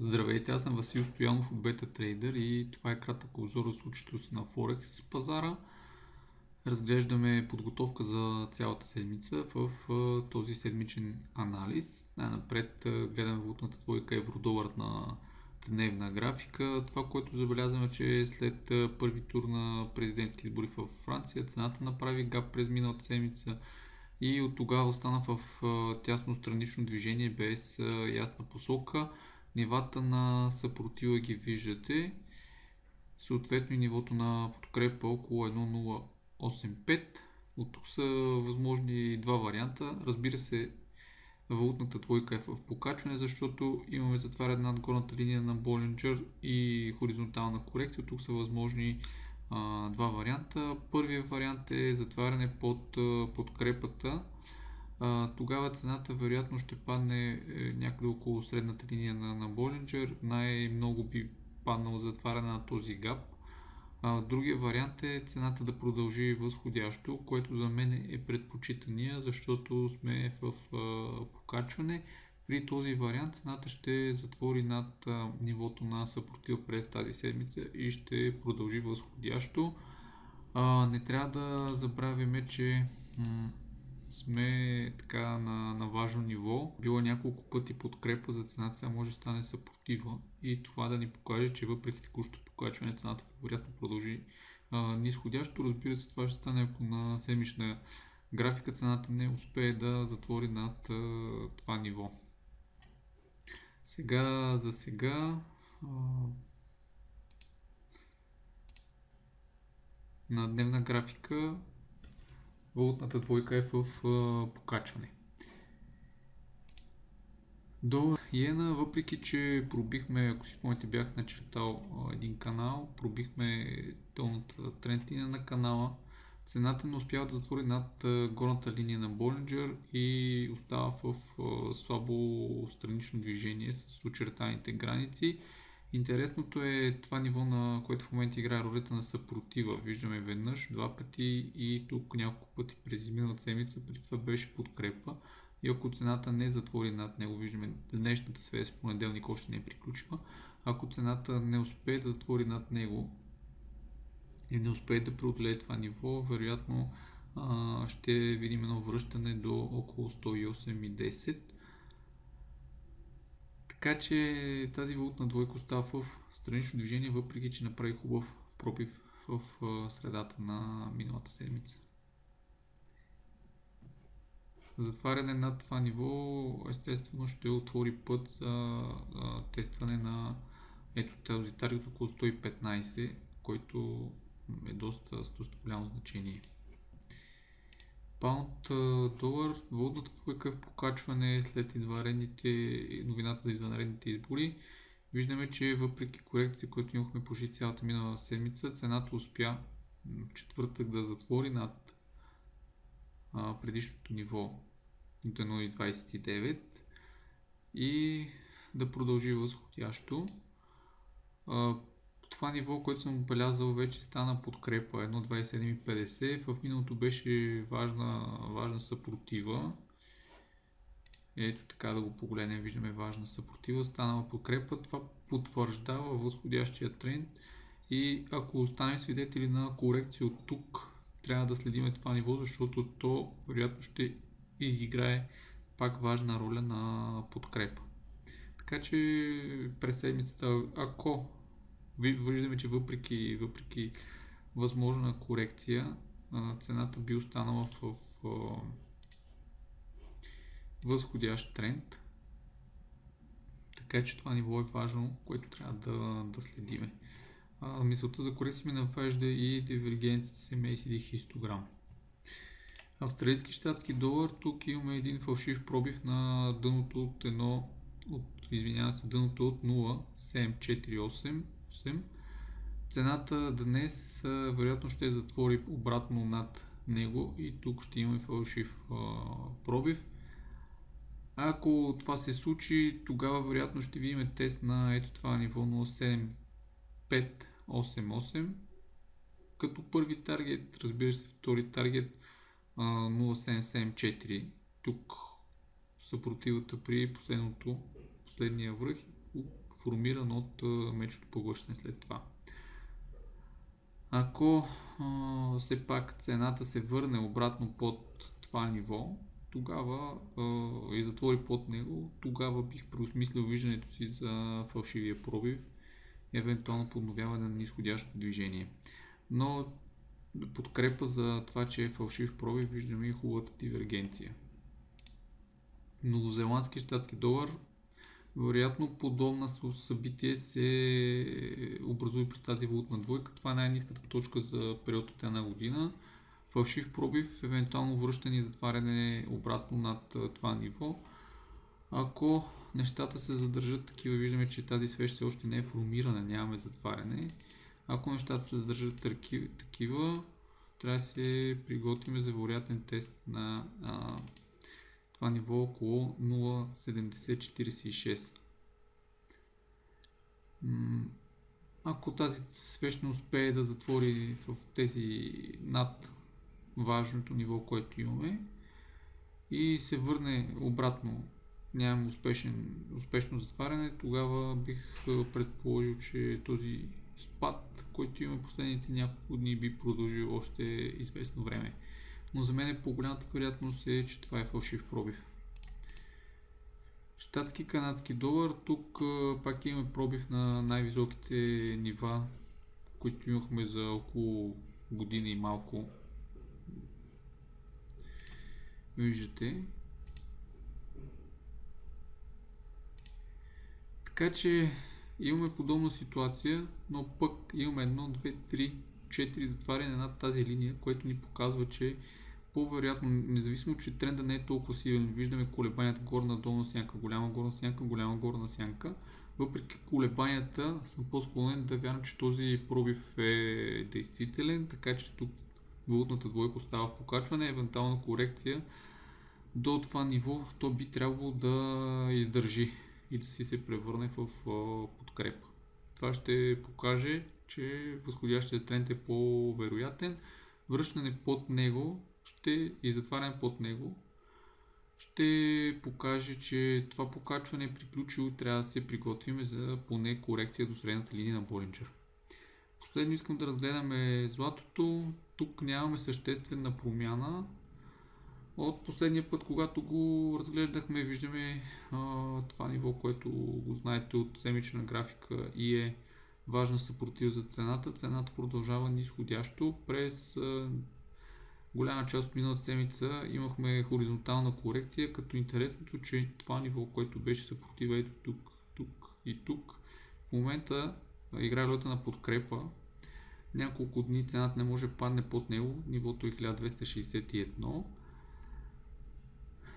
Здравейте, аз съм Васил Стоянов от BetaTrader и това е кратък обзор за случващото се на Форекс пазара. Разглеждаме подготовка за цялата седмица в този седмичен анализ. Най-напред гледаме валутната двойка евро-долар на дневна графика. Това, което забелязваме, че след първи тур на президентски избори в Франция, цената направи гап през миналата седмица и от тогава остана в тясно странично движение без ясна посока. Нивата на съпротива ги виждате, съответно и нивото на подкрепа около 1.085. От тук са възможни два варианта. Разбира се, валутната двойка е в покачване, защото имаме затваряне над горната линия на Болинджер и хоризонтална корекция. От тук са възможни два варианта. Първият вариант е затваряне под подкрепата. Тогава цената вероятно ще падне някъде около средната линия на Болинджер. Най-много би паднало затваряне на този гап. Другия вариант е цената да продължи възходящо, което за мен е предпочитания, защото сме в покачване. При този вариант цената ще затвори над нивото на съпротива през тази седмица и ще продължи възходящо. Не трябва да забравяме, че сме така на важно ниво. Било няколко пъти подкрепа за цената, сега може да стане съпротива и това да ни покаже, че въпреки текущото покачване цената вероятно продължи нисходящо. Разбира се, това ще стане, ако на седмична графика цената не успее да затвори над това ниво. За сега на дневна графика валутната двойка е в покачване. Долар иена, въпреки че пробихме, ако си спомняте, бях начертал един канал, пробихме долната тренд линия на канала, цената не успява да затвори над горната линия на Болинджер и остава в слабо странично движение с очертаните граници. Интересното е това ниво, на което в момента играе ролята на съпротива. Виждаме веднъж, два пъти и тук няколко пъти през миналата седмица, преди това беше подкрепа. И ако цената не затвори над него, виждаме днешната свест, понеделник още не е приключила. Ако цената не успее да затвори над него и не успее да преодолее това ниво, вероятно ще видим едно връщане до около 108,10. Така че тази валутна двойка остава в странично движение, въпреки че направи хубав пробив в средата на миналата седмица. Затваряне над това ниво естествено ще отвори път за тестване на ето този таргет около 115, който е доста голямо значение. Паунд долар, валутната двойка е в покачване след новината за извънредните избори. Виждаме, че въпреки корекция, която имахме почти цялата минала седмица, цената успя в четвъртък да затвори над предишното ниво от 1.29 и да продължи възходящо. Това ниво, което съм отбелязал, вече стана подкрепа 1.2750. В миналото беше важна съпротива. Ето така да го погледнем, виждаме важна съпротива, станала подкрепа. Това потвърждава възходящия тренд и ако останем свидетели на корекция от тук, трябва да следим това ниво, защото то вероятно ще изиграе пак важна роля на подкрепа. Така че през седмицата, ако виждаме, че въпреки възможна корекция, цената би останала в възходящ тренд. Така че това ниво е важно, което трябва да следиме. Мисълта за корекция ми навежда и дивергенцията с MACD хистограм. Австралийски щатски долар, тук имаме един фалшив пробив на дъното от дъното от 0.748. Цената днес вероятно ще затвори обратно над него и тук ще имаме фалшив пробив. Ако това се случи, тогава вероятно ще видим тест на ето това ниво 0.7588 като първи таргет, разбира се втори таргет 0.774. Тук съпротивата при последния връх формиран от мечното поглъщане след това. Ако все пак цената се върне обратно под това ниво, тогава и затвори под него, тогава бих преосмислил виждането си за фалшивия пробив, евентуално подновяване на нисходящото движение. Но подкрепа за това, че е фалшив пробив, виждаме и хубавата дивергенция. Новозеландски щатски долар, вероятно подобно събитие се образува при тази валутна двойка. Това е най-ниската точка за период от една година. Фалшив пробив, евентуално връщане и затваряне обратно над това ниво. Ако нещата се задържат такива, виждаме, че тази свеж все още не е формирана, нямаме затваряне. Ако нещата се задържат такива, трябва да се приготвим за вероятен тест на това ниво около 0,7046. Ако тази свеж не успее да затвори в тези над важното ниво, което имаме и се върне обратно, нямаме успешно затваряне, тогава бих предположил, че този спад, който имаме последните няколко дни, би продължил още известно време. Но за мен по-голямата вероятност е, че това е фалшив пробив. Щатски канадски долар, тук пак имаме пробив на най-високите нива, които имахме за около година и малко. Виждате. Така че имаме подобна ситуация, но пък имаме 1, 2, 3, 4 затваряне над тази линия, което ни показва, че по-вероятно, независимо, че тренда не е толкова силен, виждаме колебанията горна-долна сянка, голяма горна сянка, голяма горна сянка. Въпреки колебанията съм по-склонен да вярвам, че този пробив е действителен, така че тук валутната двойка остава в покачване, евентуална корекция до това ниво, то би трябвало да издържи и да си се превърне в подкрепа. Това ще покаже, че възходящият тренд е по-вероятен. Връщане под него и затваряне под него ще покаже, че това покачване е приключило и трябва да се приготвим за поне корекция до средната линия на Болинджер. Последно искам да разгледаме златото. Тук нямаме съществена промяна. От последния път, когато го разглеждахме, виждаме това ниво, което го знаете от седмична графика и е важна съпротива за цената. Цената продължава нисходящо. През голяма част от миналата седмица имахме хоризонтална корекция, като интересното, че това ниво, което беше съпротива ето тук, тук и тук, в момента играе ролята на подкрепа. Няколко дни цената не може да падне под него, нивото е 1261.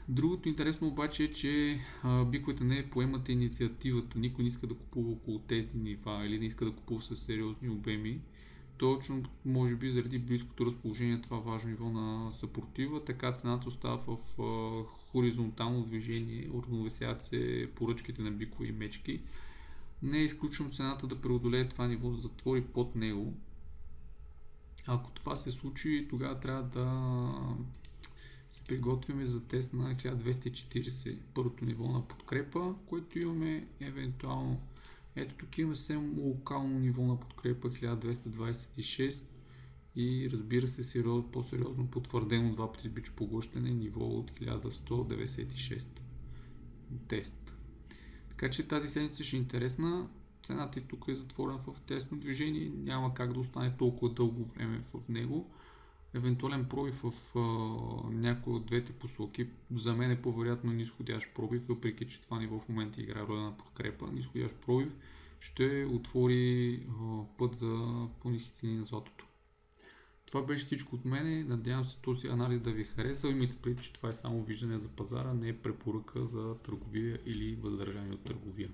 Другото интересно обаче е, че биковете не поемат инициативата, никой не иска да купува около тези нива или не иска да купува с сериозни обеми. Точно, може би заради близкото разположение това важно ниво на съпротива, така цената остава в хоризонтално движение, уравновесяват се поръчките на бикови мечки. Не изключвам цената да преодолее това ниво, да затвори под него. Ако това се случи, тогава трябва да се приготвим за тест на 1240, първото ниво на подкрепа, което имаме евентуално. Ето тук имаме съвсем локално ниво на подкрепа 1226 и разбира се по-сериозно потвърдено два пъти бич поглъщане ниво от 1196 тест. Така че тази седмица ще е интересна. Цената и тук е затворена в тесно движение, няма как да остане толкова дълго време в него. Евентуален пробив в някой от двете посоки. За мен е по-вероятно нисходящ пробив, въпреки че това ниво в момента играе роля на подкрепа. Нисходящ пробив ще отвори път за по-ниски цени на златото. Това беше всичко от мене. Надявам се този анализ да ви е харесал. Имайте предвид, че това е само виждане за пазара, не е препоръка за търговия или въздържание от търговия.